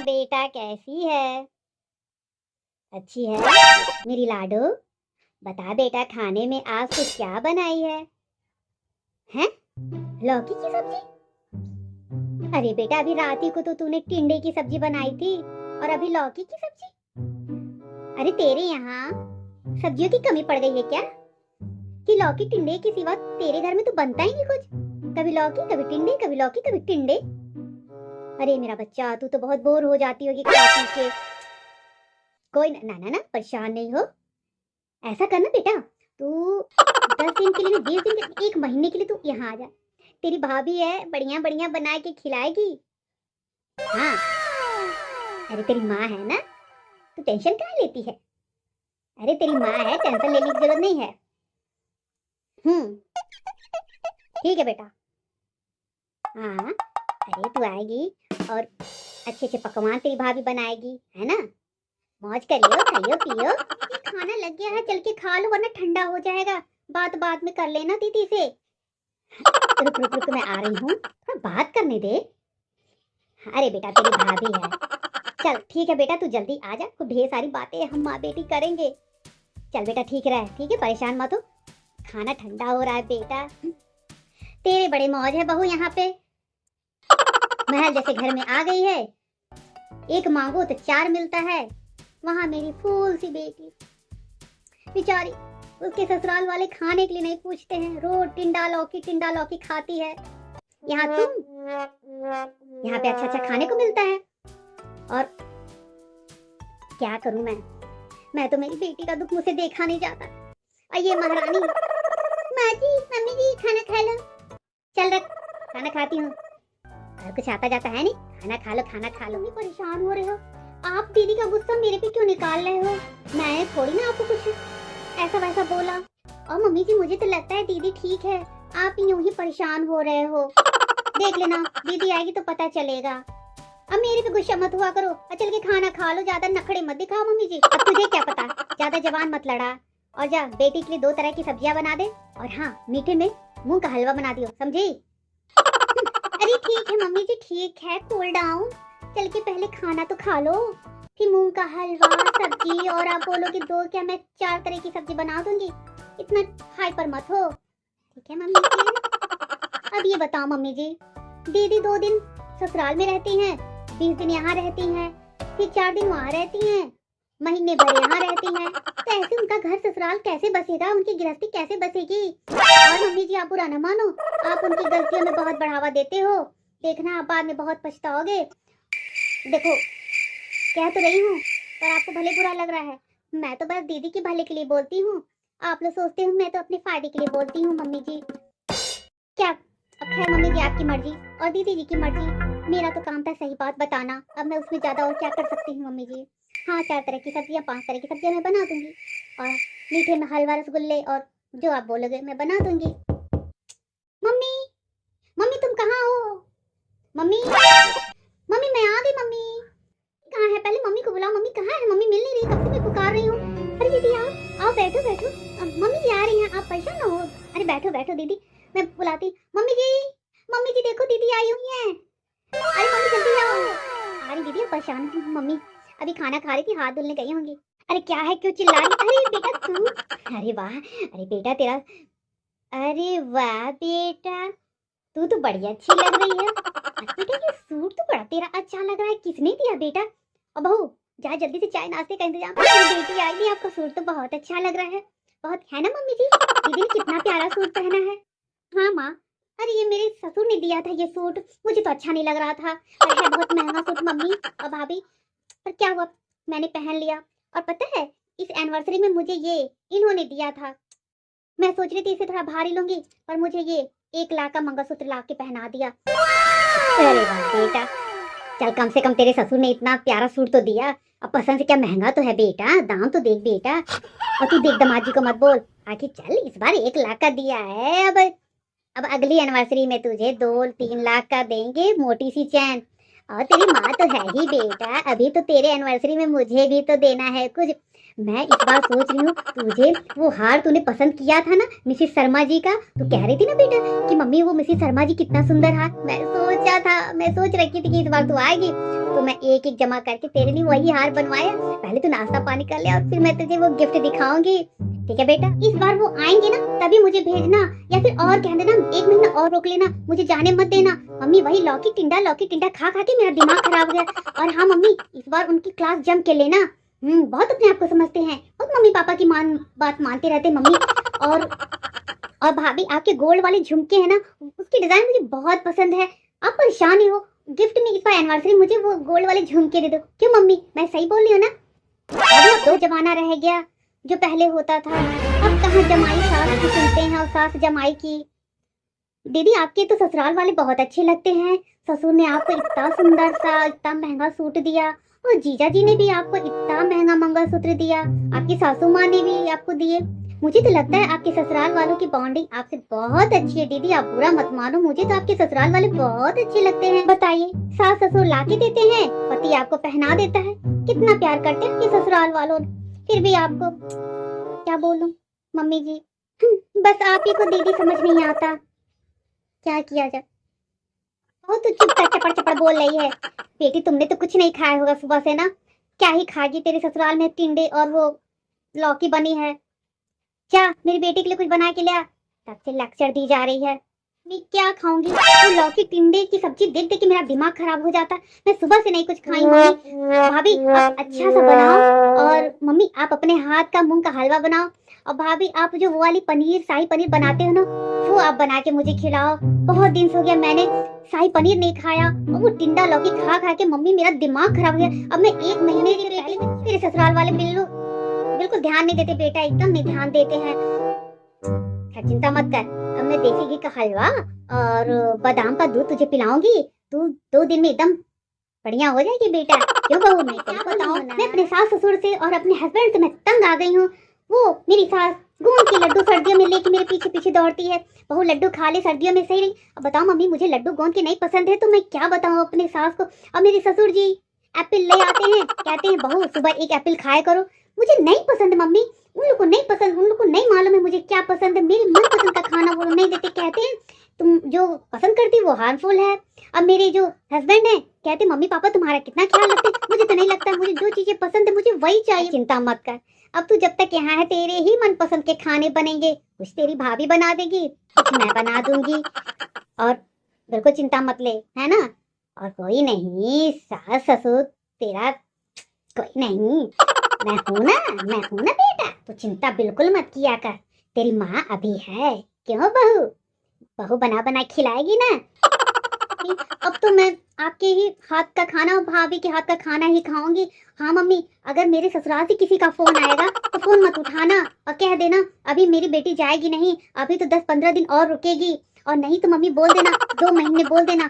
बेटा कैसी है? अच्छी है मेरी लाडो। बता बेटा खाने में आज तू क्या बनाई है? हैं? लौकी की सब्जी? अरे बेटा अभी रात ही को तो तूने टिंडे की सब्जी बनाई थी और अभी लौकी की सब्जी। अरे तेरे यहाँ सब्जियों की कमी पड़ गई है क्या कि लौकी टिंडे के सिवा तेरे घर में तो बनता ही नहीं कुछ? कभी लौकी कभी टिंडे, कभी लौकी कभी टिंडे। अरे मेरा बच्चा तू तो बहुत बोर हो जाती होगी खा पी के। कोई ना ना ना परेशान नहीं हो। ऐसा करना बेटा, तू 10 दिन के लिए, 20 दिन के लिए, 1 महीने के लिए तू यहाँ आ जा। तेरी भाभी है बढ़िया बढ़िया बना के खिलाएगी। हाँ, अरे तेरी माँ है ना, तू टेंशन काहे लेती है? अरे तेरी माँ है, टेंशन लेने की जरूरत नहीं है। ठीक है बेटा। हाँ, अरे तू आएगी और अच्छे अच्छे पकवान तेरी भाभी बनाएगी, है ना? मौज करियो, खाइयो पियो। खाना लग गया है, चल के खा लो वरना ठंडा हो जाएगा। बात बाद में कर लेना दीदी से। रुक रुक रुक मैं आ रही हूँ, थोड़ा बात करने दे। अरे बेटा तेरी भाभी है। चल ठीक है बेटा, तू जल्दी आ जा, खूब ढेर सारी बातें हम माँ बेटी करेंगे। चल बेटा ठीक रहे, ठीक है, परेशान मत हो। खाना ठंडा हो रहा है बेटा। तेरे बड़े मौज है बहू यहाँ पे, महल जैसे घर में आ गई है। एक मांगो तो 4 मिलता है। वहाँ मेरी फूल सी बेटी बेचारी, उसके ससुराल वाले खाने के लिए नहीं पूछते हैं, रोज टिंडा लौकी खाती है। यहाँ तुम, यहाँ पे अच्छा अच्छा खाने को मिलता है। और क्या करूं मैं तो मेरी बेटी का दुख मुझसे देखा नहीं जाता। और ये महारानी, माँ जी मम्मी जी खाना खा लो। चल रख, खाना खाती हूँ। और कुछ आता जाता है नहीं, खाना खा लो खाना खा लो। नहीं परेशान हो रहे हो आप? दीदी का गुस्सा मेरे पे क्यों निकाल रहे हो? मैंने थोड़ी ना आपको कुछ ऐसा वैसा बोला। और मम्मी जी मुझे तो लगता है दीदी ठीक है, आप यूं ही परेशान हो रहे हो। देख लेना दीदी आएगी तो पता चलेगा। अब मेरे पे गुस्सा मत हुआ करो, चल के खाना खा लो, ज्यादा नखड़े मत दिखाओ मम्मी जी। अब तुझे क्या पता, ज्यादा जबान मत लड़ा। और जा बेटी के लिए 2 तरह की सब्जियां बना दे, और हाँ मीठे में मूंग का हलवा बना दियो, समझी? अरे ठीक है मम्मी जी ठीक है, कूल डाउन। चल के पहले खाना तो खा लो, फिर मूंग का हलवा सब्जी, और आप बोलोगे 2 क्या, मैं 4 तरह की सब्जी बना दूंगी। इतना हाइपर मत हो, ठीक है मम्मी जी? अब ये बताओ मम्मी जी, दीदी 2 दिन ससुराल में रहती हैं, 20 दिन यहाँ रहती हैं, फिर 4 दिन वहाँ रहती हैं, महीने भर यहाँ रहती हैं, तो ऐसे उनका घर ससुराल कैसे बसेगा, उनकी गृहस्थी कैसे बसेगी? और मम्मी जी आप बुरा न मानो, आप उनकी गलतियों में बहुत बढ़ावा देते हो, देखना आप बाद में बहुत पछताओगे। देखो कह तो रही हूँ पर आपको भले बुरा लग रहा है, मैं तो बस दीदी के भले के लिए बोलती हूँ। आप लोग सोचते हो मैं तो अपने फायदे के लिए बोलती हूँ मम्मी जी। क्या, अब खैर मम्मी जी आपकी मर्जी और दीदी जी की मर्जी, मेरा तो काम था सही बात बताना, अब मैं उसमें ज्यादा और क्या कर सकती हूँ मम्मी जी? हाँ 4 तरह की सब्जियाँ, 5 तरह की सब्जियाँ मैं बना दूंगी, और मीठे में हलवा रसगुल्ले और जो आप बोलोगे मैं बना दूंगी। मम्मी, मम्मी तुम कहाँ हो? मम्मी, मम्मी मैं आ गई। मम्मी कहाँ है? पहले मम्मी को बुलाओ, मम्मी कहाँ है? मम्मी मिल नहीं रही, कब से मैं पुकार रही हूँ। अरे दीदी आओ आओ, बैठो बैठो। मम्मी जी आ रही हैं, आप परेशान ना हो। अरे बैठो बैठो दीदी, मैं बुलाती। मम्मी जी देखो दीदी आई हुई हैं। अरे मम्मी जल्दी आओ। अरे दीदी परेशान हूँ मम्मी, अभी खाना खा रही थी, हाथ धुलने गई होंगी। अरे क्या है, क्यों चिल्ला रही? अरे बेटा तू, अरे वाह, अरे बेटा तेरा, अरे वाह बेटा तू तो बड़ी अच्छी लग रही है। बेटा ये सूट तो बड़ा तेरा अच्छा लग रहा है, किसने दिया बेटा? अब बहू जा जल्दी से चाय नाश्ते का इंतजाम कर, बेटी आई नहीं, आपका सूट तो बहुत अच्छा लग रहा है। बहुत है ना मम्मी जी? दीदी ने कितना प्यारा सूट पहना है। हाँ माँ, अरे ये मेरे ससुर ने दिया था ये सूट, मुझे तो अच्छा नहीं लग रहा था, और है बहुत महंगा सूट मम्मी और भाभी, पर क्या हुआ मैंने पहन लिया। और पता है इस एनिवर्सरी में मुझे ये इन्होंने दिया था, मैं सोच रही थी इसे थोड़ा भारी लूंगी, पर मुझे ये 1 लाख का मंगलसूत्र ला के पहना दिया। अरे वाह बेटा, चल कम से कम तेरे ससुर ने इतना प्यारा सूट तो दिया, अब पसंद से क्या, महंगा तो है बेटा, दाम तो देख बेटा। और तू देख दामाद जी को मत बोल, आखिर चल इस बार 1 लाख का दिया है, अब अगली एनिवर्सरी में तुझे 2-3 लाख का देंगे, मोटी सी चैन। और तेरी माँ तो है ही बेटा, अभी तो तेरे एनिवर्सरी में मुझे भी तो देना है कुछ, मैं इस बार सोच रही हूँ तुझे वो हार तूने पसंद किया था ना मिसेस शर्मा जी का, तो कह रही थी ना बेटा कि मम्मी वो मिसेस शर्मा जी कितना सुंदर हार, मैं सोच रखी थी कि इस बार तू आएगी तो मैं एक एक जमा करके तेरे लिए वही हार बनवाया। पहले तू नाश्ता पानी कर ले और फिर मैं तुझे वो गिफ्ट दिखाऊंगी। ठीक है बेटा, इस बार वो आएंगे ना तभी मुझे भेजना, या फिर और कह देना 1 महीना और रोक लेना, मुझे जाने मत देना। मम्मी वही लौकी टिंडा खा खा के मेरा दिमाग खराब हो गया। और हाँ मम्मी, इस बार उनकी क्लास जम के लेना। बहुत अपने आप को समझते हैं, बहुत मम्मी पापा की बात मानते रहते मम्मी। और भाभी आपके गोल्ड वाले झुमके हैं ना, उसकी डिजाइन मुझे बहुत पसंद है। आप परेशान ही हो, गिफ्ट में इस बार एनिवर्सरी मुझे वो गोल्ड वाले झुमके दे दो। क्यों मम्मी, मैं सही बोल रही हूँ ना? अभी अब तो जमाना रह गया जो पहले होता था। अब कहाँ जमाई सास की सुनते हैं और सास जमाई की। दीदी आपके तो ससुराल वाले बहुत अच्छे लगते हैं। ससुर ने आपको इतना सुंदर सा इतना महंगा सूट दिया, और जीजा जी ने भी आपको इतना महंगा मंगलसूत्र दिया, आपकी सासू माँ ने भी आपको दिए। मुझे तो लगता है आपके ससुराल वालों की बॉन्डिंग आपसे बहुत अच्छी है। दीदी आप बुरा मत मानो, मुझे तो आपके ससुराल वाले बहुत अच्छे लगते हैं। बताइए, सास ससुर लाके देते हैं, पति आपको पहना देता है, कितना प्यार करते हैं आपके ससुराल वालों। फिर भी आपको क्या बोलूं मम्मी जी, बस आप ही को दीदी समझ नहीं आता, क्या किया जाए। वो तो चुप कर चपड़ चपड़ बोल रही है। बेटी तुमने तो कुछ नहीं खाया होगा सुबह से ना, क्या ही खाएगी, तेरे ससुराल में टिंडे और वो लौकी बनी है। क्या मेरी बेटी के लिए कुछ बना के लिया? तब से लेक्चर दी जा रही है। मैं क्या खाऊंगी, वो लौकी टिंडे की सब्जी देख देख के मेरा दिमाग खराब हो जाता है। मैं सुबह से नहीं कुछ खाई। मम्मी भाभी आप अच्छा सा बनाओ, और मम्मी आप अपने हाथ का मूंग का हलवा बनाओ, और भाभी आप जो वो वाली पनीर शाही पनीर बनाते हो ना, वो आप बना के मुझे खिलाओ। बहुत दिन से हो गया मैंने शाही पनीर नहीं खाया, और वो टिंडा लौकी खा खा के मम्मी मेरा दिमाग खराब हो गया। अब मैं 1 महीने के पहले मेरे ससुराल वाले बिल्कुल ध्यान नहीं देते बेटा, एकदम नहीं ध्यान देते हैं। चिंता मत कर, अब मैं देसी घी का हलवा और बादाम का दूध तुझे पिलाऊंगी, तू 2 दिन में एकदम बढ़िया हो जाएगी बेटा। क्यों बहू, मैं क्या बताऊं, मैं अपने सास ससुर से और अपने हस्बैंड से मैं तंग आ गई हूँ। वो मेरी सास गोंद के लड्डू सर्दियों में लेके मेरे पीछे पीछे दौड़ती है। बहू लड्डू खा ले सर्दियों में, सही नहीं। अब बताओ मम्मी, मुझे लड्डू गोंद के नहीं पसंद है, तो मैं क्या बताऊं अपने सास को। और मेरे ससुर जी एप्पल ले आते हैं, कहते हैं बहू सुबह 1 एप्पल खाया करो। मुझे नहीं पसंद मम्मी, उन लोग को नहीं पसंद, उन लोग को नहीं मालूम है मुझे क्या पसंद है। मेरी मनपसंद का खाना वो नहीं देते, कहते हैं तुम जो पसंद करती वो हार्मफुल है। अब मेरे जो हस्बैंड है कहते मम्मी पापा तुम्हारा कितना ख्याल रखते हैं। मुझे तो नहीं लगता, मुझे जो चीजें पसंद है मुझे वही चाहिए। चिंता मत कर, अब तू जब तक यहाँ है तेरे ही मनपसंद के खाने बनेंगे। कुछ तेरी भाभी बना देगी, कुछ मैं बना दूंगी, और बिल्कुल चिंता मत ले, है ना। और कोई नहीं, सास ससुर तेरा कोई नहीं, मैं हूं ना बेटा, तो चिंता बिल्कुल मत किया कर। तेरी माँ अभी है, क्यों बहू, बहू बना बना खिलाएगी ना। अब तो मैं आपके ही हाथ का खाना, भाभी के हाथ का खाना ही खाऊंगी। हाँ मम्मी, अगर मेरे ससुराल से किसी का फोन आएगा तो फोन मत उठाना, और कह देना अभी मेरी बेटी जाएगी नहीं, अभी तो 10-15 दिन और रुकेगी। और नहीं तो मम्मी बोल देना 2 महीने बोल देना,